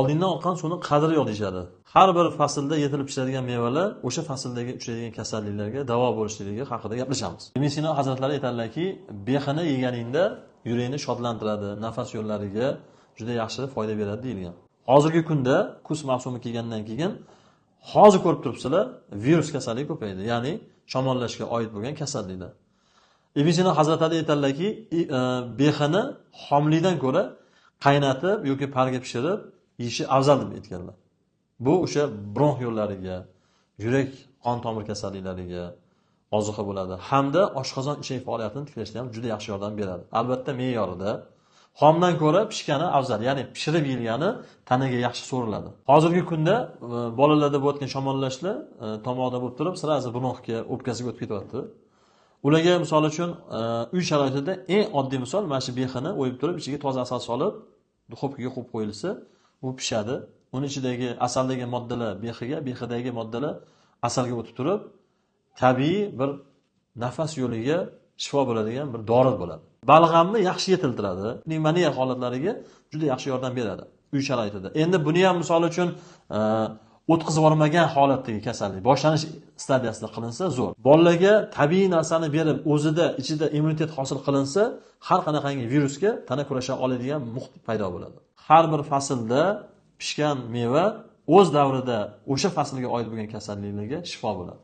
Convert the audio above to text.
Oldindan oqqan suvni qadri yo'q deyishadi. Har bir faslda yetilib pishadigan mevalar o'sha fasldagi uchraydigan kasalliklarga davo bo'lishligi haqida gaplashamiz. Ibn Sino hazratlari aytadilarki, behini yeganingda yurakni shodlantiradi, nafas yo'llariga juda yaxshi foyda beradi deyilgan. Hozirgi kunda kuz mavsumi kelgandan keyin hozir ko'rib turibsizlar, virus kasalligi ko'paydi, ya'ni shamollashga oid bo'lgan kasalliklar. Ibn Sino hazratlari aytadilarki, behini xomlikdan ko'ra qaynatib yoki parga pishirib yeyishi afzal deb aytganlar. Bu o'sha bronx yo'llariga, yurak qon tomir kasalliklariga ozuqa bo'ladi hamda oshqozon ichak faoliyatini tiklashda ham juda yaxshi yordam beradi. Albatta me'yorida. Xomdan ko'ra pishgani afzal, ya'ni pishirib yeyilgani tanaga yaxshi so'riladi. Hozirgi kunda bolalarda bo'layotgan shamollashlar tomoqda bo'lib turib, sirasi bronxga, o'pkasiga o'tib ketyapti. Ularga misol uchun uy sharoitida eng oddiy misol mana shu behini o'yib turib, ichiga toza asal solib, duxovkaga qo'yib qo'yilsa, u pishadi. Uning ichidagi asaldagi moddalar behidagi moddalar asalga o'tib turib, tabiiy bir nafas yo'liga shifo bo'ladigan bir dori bo'ladi. Balg'amni yaxshi yetiltiradi, pnevmoniya holatlariga juda yaxshi yordam beradi uy sharoitida. Endi buni ham misol uchun o'tkazib yubormagan holatdagi kasallik boshlanish stadiyasida qilinsa zo'r. Bolalarga tabiiy narsani berib, o'zida ichida immunitet hosil qilinsa, har qanaqangi virusga tana kurasha oladigan muhit paydo bo'ladi. Har bir faslda pishgan meva o'z davrida o'sha faslga oid bo'lgan kasalliklarga shifo bo'ladi.